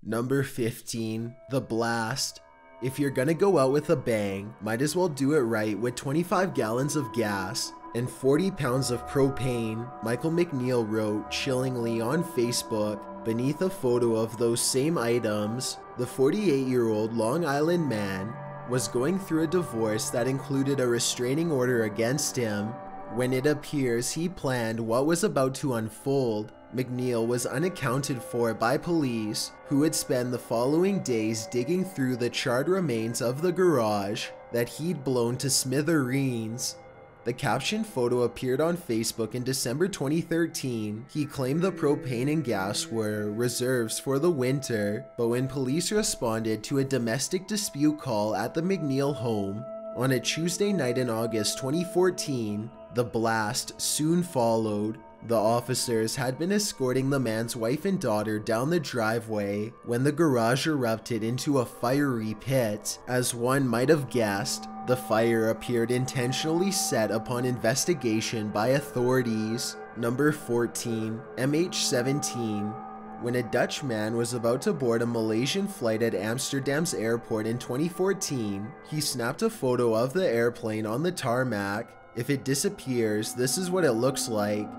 Number 15. The Blast. If you're gonna go out with a bang, might as well do it right with 25 gallons of gas and 40 pounds of propane, Michael McNeil wrote chillingly on Facebook beneath a photo of those same items. The 48-year-old Long Island man was going through a divorce that included a restraining order against him. When it appears he planned what was about to unfold, McNeil was unaccounted for by police, who would spend the following days digging through the charred remains of the garage that he'd blown to smithereens. The captioned photo appeared on Facebook in December 2013. He claimed the propane and gas were reserves for the winter, but when police responded to a domestic dispute call at the McNeil home on a Tuesday night in August 2014, the blast soon followed. The officers had been escorting the man's wife and daughter down the driveway when the garage erupted into a fiery pit. As one might have guessed, the fire appeared intentionally set upon investigation by authorities. Number 14. MH17. When a Dutch man was about to board a Malaysian flight at Amsterdam's airport in 2014, he snapped a photo of the airplane on the tarmac. If it disappears, this is what it looks like,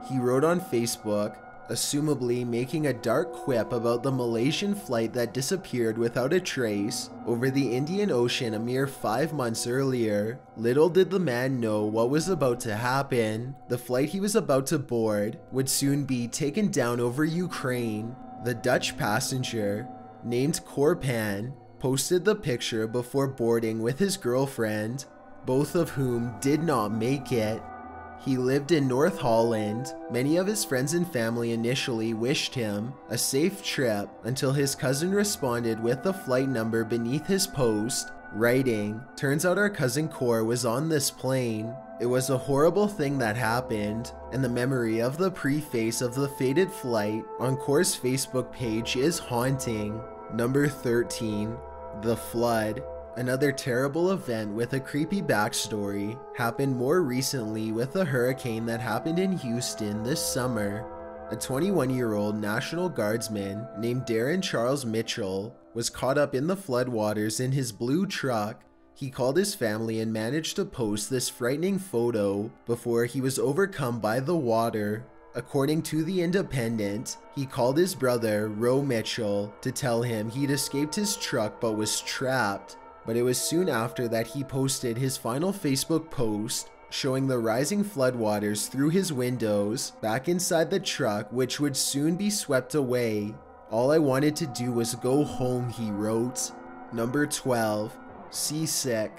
he wrote on Facebook, assumably making a dark quip about the Malaysian flight that disappeared without a trace over the Indian Ocean a mere 5 months earlier. Little did the man know what was about to happen. The flight he was about to board would soon be taken down over Ukraine. The Dutch passenger, named Korpan, posted the picture before boarding with his girlfriend, both of whom did not make it. He lived in North Holland. Many of his friends and family initially wished him a safe trip until his cousin responded with the flight number beneath his post, writing, "Turns out our cousin Cor was on this plane. It was a horrible thing that happened," and the memory of the preface of the fated flight on Cor's Facebook page is haunting. Number 13. The Flood. Another terrible event with a creepy backstory happened more recently with a hurricane that happened in Houston this summer. A 21-year-old National Guardsman named Darren Charles Mitchell was caught up in the floodwaters in his blue truck. He called his family and managed to post this frightening photo before he was overcome by the water. According to The Independent, he called his brother, Roe Mitchell, to tell him he'd escaped his truck but was trapped. But it was soon after that he posted his final Facebook post, showing the rising floodwaters through his windows, back inside the truck, which would soon be swept away. "All I wanted to do was go home," he wrote. Number 12. Seasick.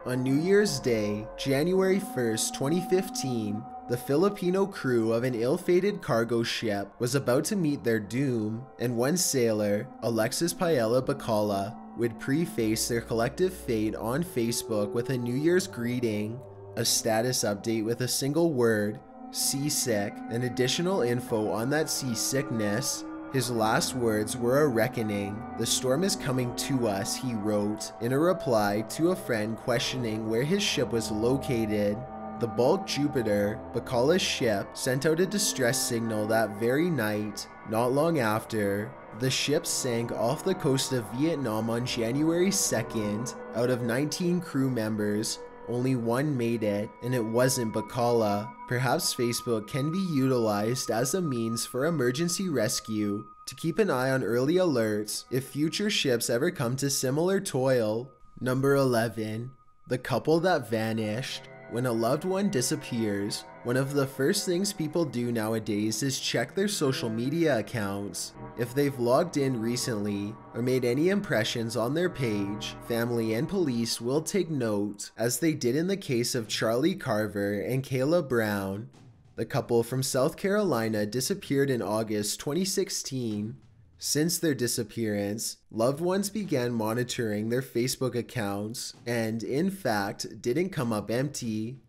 On New Year's Day, January 1st, 2015, the Filipino crew of an ill-fated cargo ship was about to meet their doom, and one sailor, Alexis Paella Bacala, would preface their collective fate on Facebook with a New Year's greeting, a status update with a single word, seasick, and additional info on that seasickness. His last words were a reckoning. "The storm is coming to us," he wrote, in a reply to a friend questioning where his ship was located. The bulk Jupiter, Bacala's ship, sent out a distress signal that very night. Not long after, the ship sank off the coast of Vietnam on January 2nd. Out of 19 crew members, only one made it, and it wasn't Bacala. Perhaps Facebook can be utilized as a means for emergency rescue, to keep an eye on early alerts if future ships ever come to similar toil. Number 11. The couple that vanished. When a loved one disappears, one of the first things people do nowadays is check their social media accounts. If they've logged in recently or made any impressions on their page, family and police will take note, as they did in the case of Charlie Carver and Kayla Brown. The couple from South Carolina disappeared in August 2016. Since their disappearance, loved ones began monitoring their Facebook accounts and, in fact, didn't come up empty.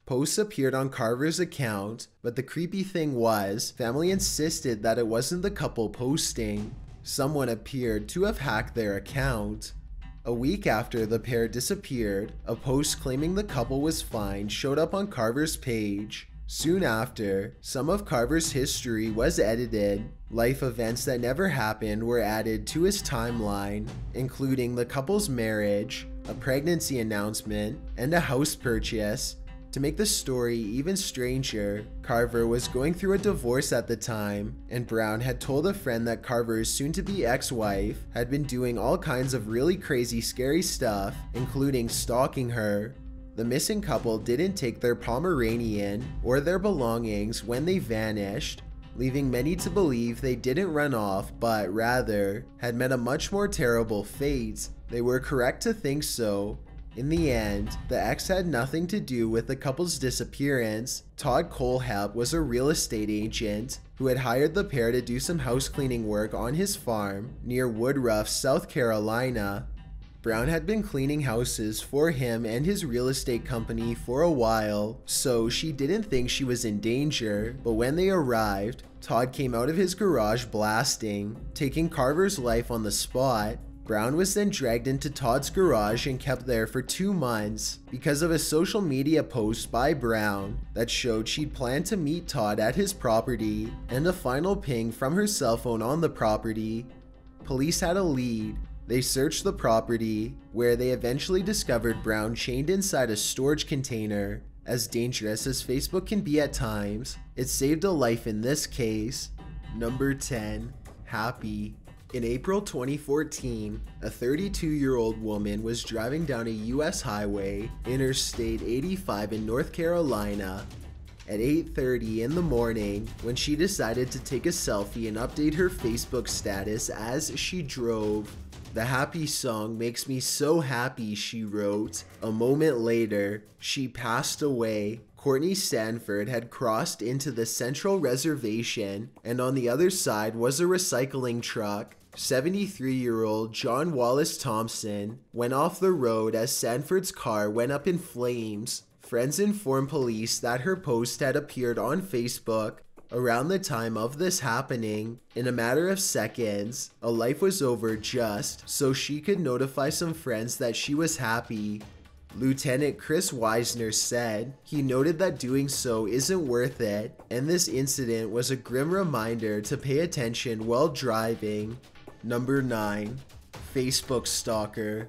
Posts appeared on Carver's account, but the creepy thing was, family insisted that it wasn't the couple posting. Someone appeared to have hacked their account. A week after the pair disappeared, a post claiming the couple was fine showed up on Carver's page. Soon after, some of Carver's history was edited. Life events that never happened were added to his timeline, including the couple's marriage, a pregnancy announcement, and a house purchase. To make the story even stranger, Carver was going through a divorce at the time, and Brown had told a friend that Carver's soon-to-be ex-wife had been doing all kinds of really crazy scary stuff, including stalking her. The missing couple didn't take their Pomeranian or their belongings when they vanished, leaving many to believe they didn't run off but rather had met a much more terrible fate. They were correct to think so. In the end, the ex had nothing to do with the couple's disappearance. Todd Kohlhepp was a real estate agent who had hired the pair to do some house cleaning work on his farm near Woodruff, South Carolina. Brown had been cleaning houses for him and his real estate company for a while, so she didn't think she was in danger, but when they arrived, Todd came out of his garage blasting, taking Carver's life on the spot. Brown was then dragged into Todd's garage and kept there for 2 months because of a social media post by Brown that showed she'd planned to meet Todd at his property and a final ping from her cell phone on the property. Police had a lead. They searched the property, where they eventually discovered Brown chained inside a storage container. As dangerous as Facebook can be at times, it saved a life in this case. Number 10. Happy. In April 2014, a 32-year-old woman was driving down a U.S. highway, Interstate 85 in North Carolina, at 8:30 in the morning when she decided to take a selfie and update her Facebook status as she drove. "The happy song makes me so happy," she wrote. A moment later, she passed away. Courtney Sanford had crossed into the Central Reservation, and on the other side was a recycling truck. 73-year-old John Wallace Thompson went off the road as Sanford's car went up in flames. Friends informed police that her post had appeared on Facebook around the time of this happening. In a matter of seconds, a life was over just so she could notify some friends that she was happy. Lieutenant Chris Weisner said he noted that doing so isn't worth it, and this incident was a grim reminder to pay attention while driving. Number 9. Facebook stalker.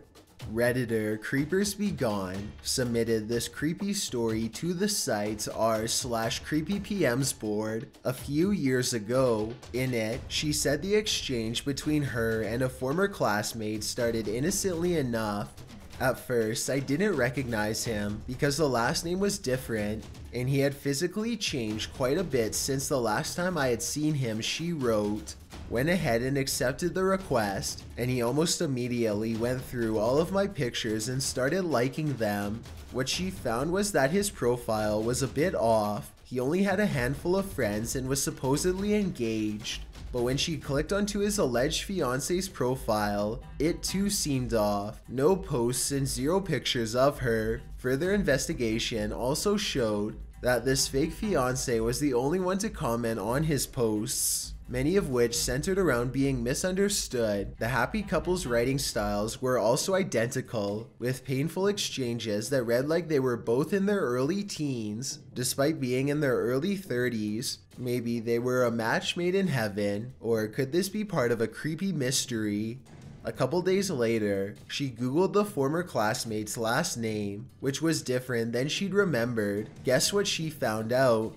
Redditor Creepers Be Gone submitted this creepy story to the site's r/creepypms board a few years ago. In it, she said the exchange between her and a former classmate started innocently enough. "At first, I didn't recognize him because the last name was different, and he had physically changed quite a bit since the last time I had seen him," she wrote. "Went ahead and accepted the request, and he almost immediately went through all of my pictures and started liking them. What she found was that his profile was a bit off. He only had a handful of friends and was supposedly engaged. But when she clicked onto his alleged fiance's profile, it too seemed off. No posts and 0 pictures of her." Further investigation also showed that this fake fiance was the only one to comment on his posts, many of which centered around being misunderstood. The happy couple's writing styles were also identical, with painful exchanges that read like they were both in their early teens, despite being in their early 30s. Maybe they were a match made in heaven, or could this be part of a creepy mystery? A couple days later, she googled the former classmate's last name, which was different than she'd remembered. Guess what she found out?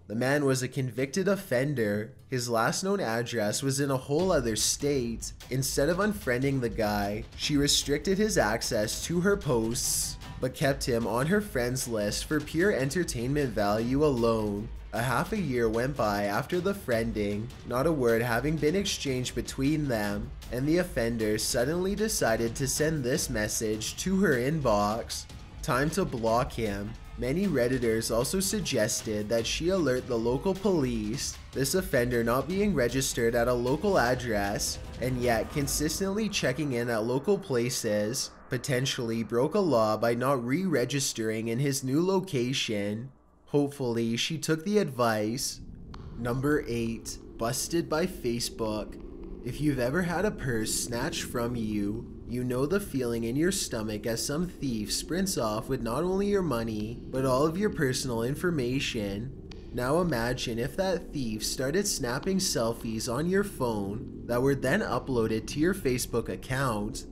The man was a convicted offender. His last known address was in a whole other state. Instead of unfriending the guy, she restricted his access to her posts, but kept him on her friends list for pure entertainment value alone. A half a year went by after the friending, not a word having been exchanged between them, and the offender suddenly decided to send this message to her inbox: "Time to block him." Many Redditors also suggested that she alert the local police. This offender not being registered at a local address, and yet consistently checking in at local places, potentially broke a law by not re-registering in his new location. Hopefully, she took the advice. Number 8. Busted by Facebook. If you've ever had a purse snatched from you, you know the feeling in your stomach as some thief sprints off with not only your money, but all of your personal information. Now imagine if that thief started snapping selfies on your phone that were then uploaded to your Facebook account.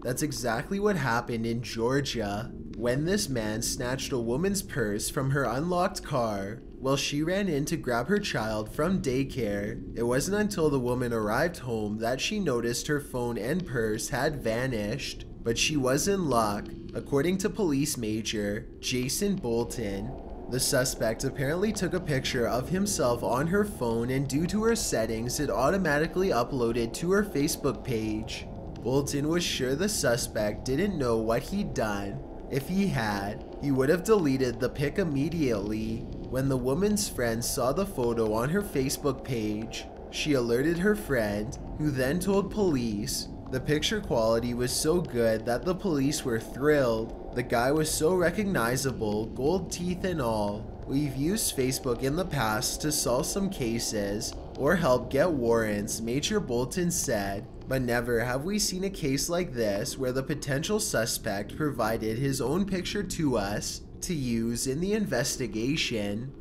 That's exactly what happened in Georgia when this man snatched a woman's purse from her unlocked car while she ran in to grab her child from daycare. It wasn't until the woman arrived home that she noticed her phone and purse had vanished, but she was in luck. According to police major Jason Bolton, the suspect apparently took a picture of himself on her phone, and due to her settings, it automatically uploaded to her Facebook page. Bolton was sure the suspect didn't know what he'd done. If he had, he would have deleted the pic immediately. When the woman's friend saw the photo on her Facebook page, she alerted her friend, who then told police. The picture quality was so good that the police were thrilled. The guy was so recognizable, gold teeth and all. We've used Facebook in the past to solve some cases or help get warrants, Major Bolton said, but never have we seen a case like this where the potential suspect provided his own picture to us to use in the investigation.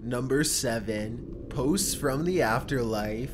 Number 7. Posts from the afterlife.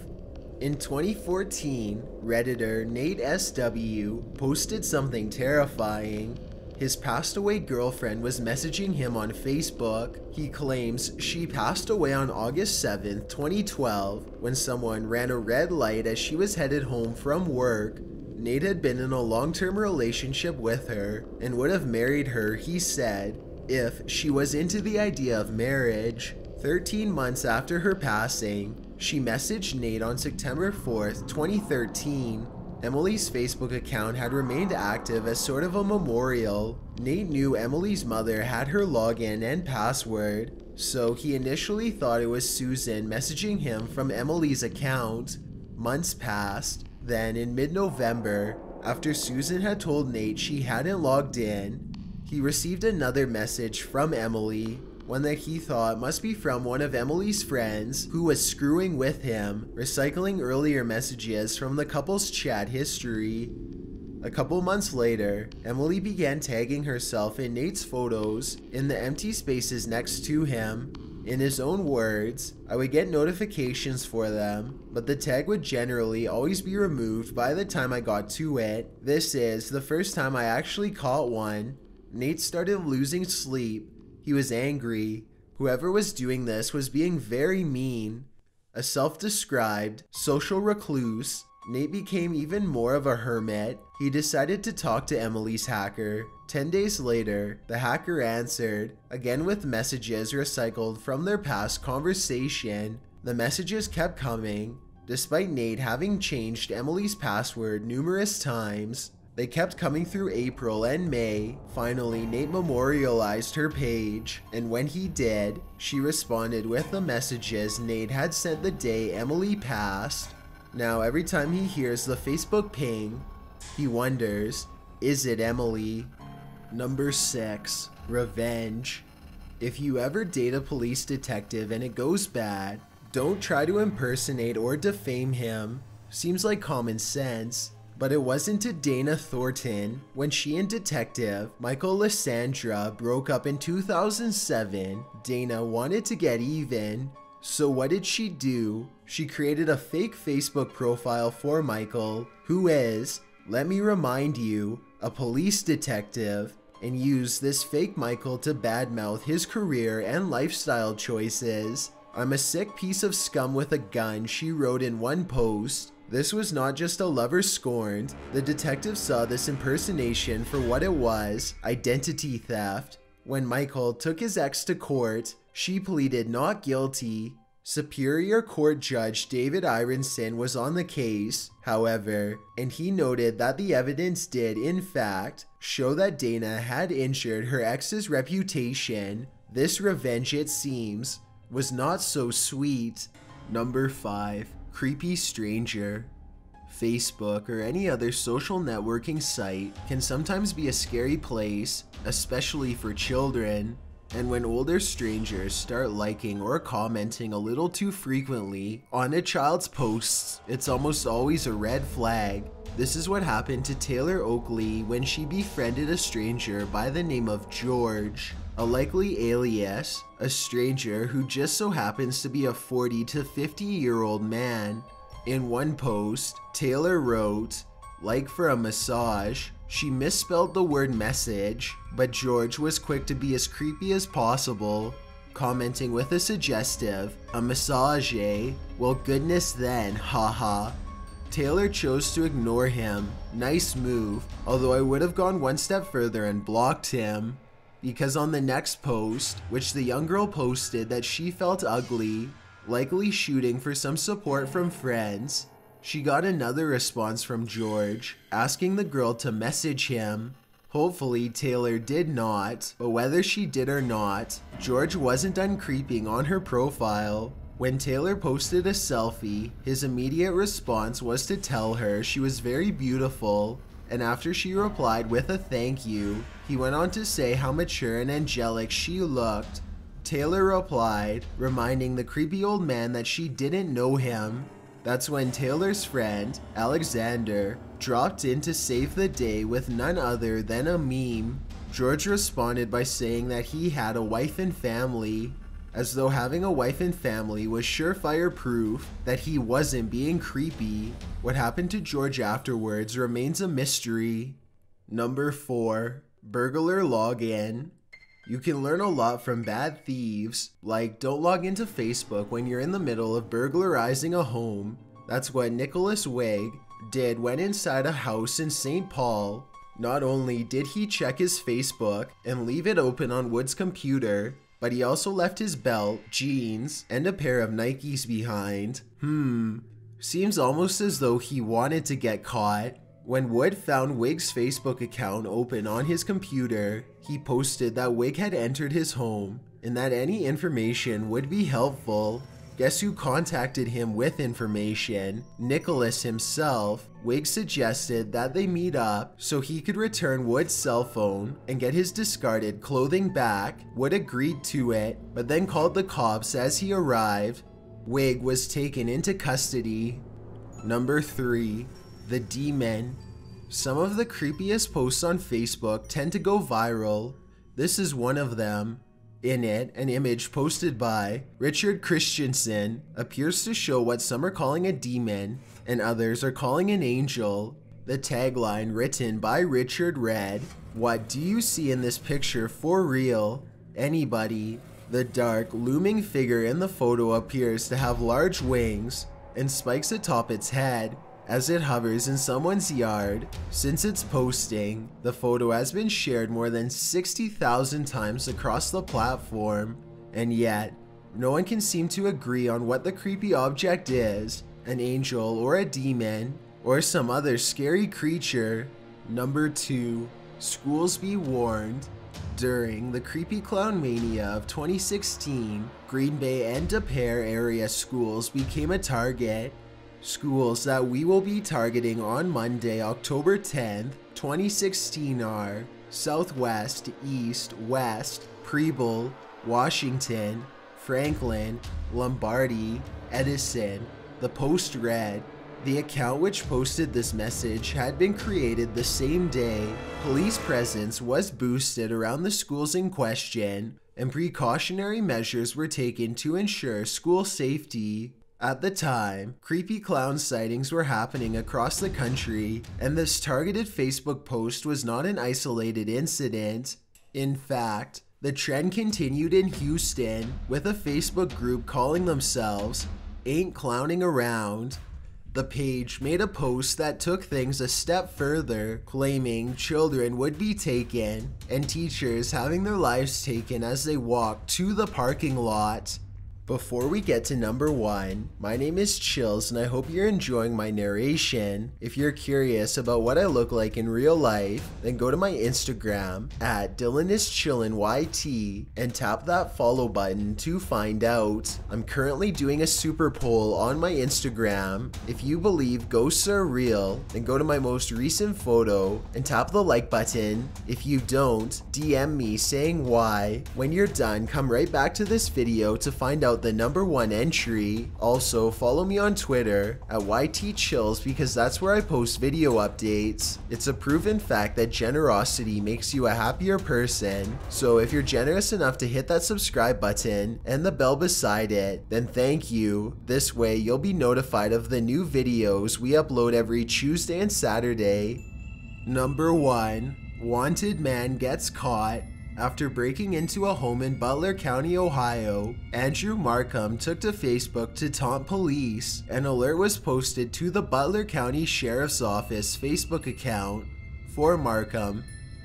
In 2014, Redditor Nate SW posted something terrifying. His passed away girlfriend was messaging him on Facebook. He claims she passed away on August 7th, 2012, when someone ran a red light as she was headed home from work. Nate had been in a long-term relationship with her and would have married her, he said, if she was into the idea of marriage. 13 months after her passing, she messaged Nate on September 4th, 2013. Emily's Facebook account had remained active as sort of a memorial. Nate knew Emily's mother had her login and password, so he initially thought it was Susan messaging him from Emily's account. Months passed. Then in mid-November, after Susan had told Nate she hadn't logged in, he received another message from Emily, one that he thought must be from one of Emily's friends who was screwing with him, recycling earlier messages from the couple's chat history. A couple months later, Emily began tagging herself in Nate's photos in the empty spaces next to him. In his own words, I would get notifications for them, but the tag would generally always be removed by the time I got to it. This is the first time I actually caught one. Nate started losing sleep. He was angry. Whoever was doing this was being very mean. A self-described social recluse, Nate became even more of a hermit. He decided to talk to Emily's hacker. 10 days later, the hacker answered, again with messages recycled from their past conversation. The messages kept coming, despite Nate having changed Emily's password numerous times. They kept coming through April and May. Finally, Nate memorialized her page, and when he did, she responded with the messages Nate had sent the day Emily passed. Now, every time he hears the Facebook ping, he wonders, is it Emily? Number 6. Revenge. If you ever date a police detective and it goes bad, don't try to impersonate or defame him. Seems like common sense. But it wasn't to Dana Thornton. When she and Detective Michael Lysandra broke up in 2007, Dana wanted to get even. So what did she do? She created a fake Facebook profile for Michael, who is, let me remind you, a police detective, and used this fake Michael to badmouth his career and lifestyle choices. I'm a sick piece of scum with a gun, she wrote in one post. This was not just a lover scorned. The detective saw this impersonation for what it was, identity theft. When Michael took his ex to court, she pleaded not guilty. Superior Court Judge David Ironson was on the case, however, and he noted that the evidence did, in fact, show that Dana had injured her ex's reputation. This revenge, it seems, was not so sweet. Number 5. Creepy stranger. Facebook or any other social networking site can sometimes be a scary place, especially for children. And when older strangers start liking or commenting a little too frequently on a child's posts, it's almost always a red flag. This is what happened to Taylor Oakley when she befriended a stranger by the name of George. a likely alias, a stranger who just so happens to be a 40 to 50-year-old man. In one post, Taylor wrote, "Like for a massage." She misspelled the word message, but George was quick to be as creepy as possible, commenting with a suggestive, "A massage, eh? Well, goodness then, haha." Taylor chose to ignore him. Nice move, although I would have gone one step further and blocked him. Because on the next post, which the young girl posted that she felt ugly, likely shooting for some support from friends, she got another response from George, asking the girl to message him. Hopefully Taylor did not, but whether she did or not, George wasn't done creeping on her profile. When Taylor posted a selfie, his immediate response was to tell her she was very beautiful, and after she replied with a thank you, he went on to say how mature and angelic she looked. Taylor replied, reminding the creepy old man that she didn't know him. That's when Taylor's friend, Alexander, dropped in to save the day with none other than a meme. George responded by saying that he had a wife and family, as though having a wife and family was surefire proof that he wasn't being creepy. What happened to George afterwards remains a mystery. Number 4. Burglar Login. You can learn a lot from bad thieves, like don't log into Facebook when you're in the middle of burglarizing a home. That's what Nicholas Wigg did when inside a house in St. Paul. Not only did he check his Facebook and leave it open on Wood's computer, but he also left his belt, jeans, and a pair of Nikes behind. Seems almost as though he wanted to get caught. When Wood found Wigg's Facebook account open on his computer, he posted that Wigg had entered his home and that any information would be helpful. Guess who contacted him with information? Nicholas himself. Wigg suggested that they meet up so he could return Wood's cell phone and get his discarded clothing back. Wood agreed to it, but then called the cops as he arrived. Wigg was taken into custody. Number 3. The Demon. Some of the creepiest posts on Facebook tend to go viral. This is one of them. In it, an image posted by Richard Christensen appears to show what some are calling a demon and others are calling an angel. The tagline written by Richard read, "What do you see in this picture for real? Anybody?" The dark, looming figure in the photo appears to have large wings and spikes atop its head as it hovers in someone's yard. Since its posting, the photo has been shared more than 60,000 times across the platform, and yet, no one can seem to agree on what the creepy object is, an angel or a demon, or some other scary creature. Number 2. Schools be warned. During the creepy clown mania of 2016, Green Bay and De Pere area schools became a target. Schools that we will be targeting on Monday, October 10th, 2016 are Southwest, East, West, Preble, Washington, Franklin, Lombardy, Edison. The post read, the account which posted this message had been created the same day. Police presence was boosted around the schools in question, and precautionary measures were taken to ensure school safety. At the time, creepy clown sightings were happening across the country, and this targeted Facebook post was not an isolated incident. In fact, the trend continued in Houston, with a Facebook group calling themselves Ain't Clowning Around. The page made a post that took things a step further, claiming children would be taken and teachers having their lives taken as they walked to the parking lot. Before we get to number 1, my name is Chills and I hope you're enjoying my narration. If you're curious about what I look like in real life, then go to my Instagram at DylanIsChillinYT and tap that follow button to find out. I'm currently doing a super poll on my Instagram. If you believe ghosts are real, then go to my most recent photo and tap the like button. If you don't, DM me saying why. When you're done, come right back to this video to find out out the #1 entry. Also, follow me on Twitter at YTChills because that's where I post video updates. It's a proven fact that generosity makes you a happier person. So if you're generous enough to hit that subscribe button and the bell beside it, then thank you. This way you'll be notified of the new videos we upload every Tuesday and Saturday. Number 1. Wanted man gets caught. After breaking into a home in Butler County, Ohio, Andrew Markham took to Facebook to taunt police. An alert was posted to the Butler County Sheriff's Office Facebook account for Markham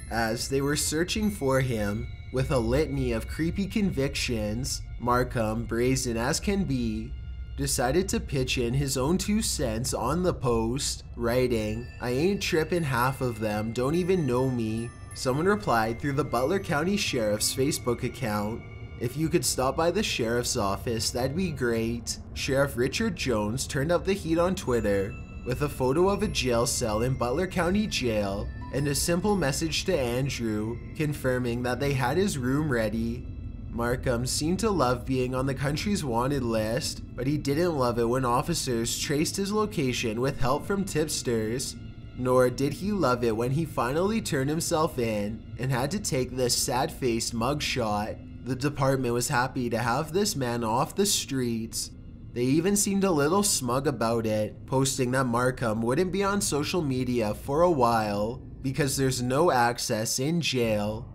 as they were searching for him. With a litany of creepy convictions, Markham, brazen as can be, decided to pitch in his own 2 cents on the post, writing, "I ain't tripping, half of them don't even know me." Someone replied through the Butler County Sheriff's Facebook account, "If you could stop by the sheriff's office, that'd be great." Sheriff Richard Jones turned up the heat on Twitter with a photo of a jail cell in Butler County Jail and a simple message to Andrew confirming that they had his room ready. Markham seemed to love being on the country's wanted list, but he didn't love it when officers traced his location with help from tipsters. Nor did he love it when he finally turned himself in and had to take this sad-faced mugshot. The department was happy to have this man off the streets. They even seemed a little smug about it, posting that Markham wouldn't be on social media for a while because there's no access in jail.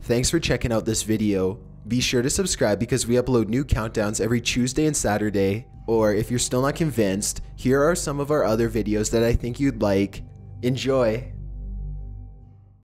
Thanks for checking out this video. Be sure to subscribe because we upload new countdowns every Tuesday and Saturday. Or if you're still not convinced, here are some of our other videos that I think you'd like. Enjoy!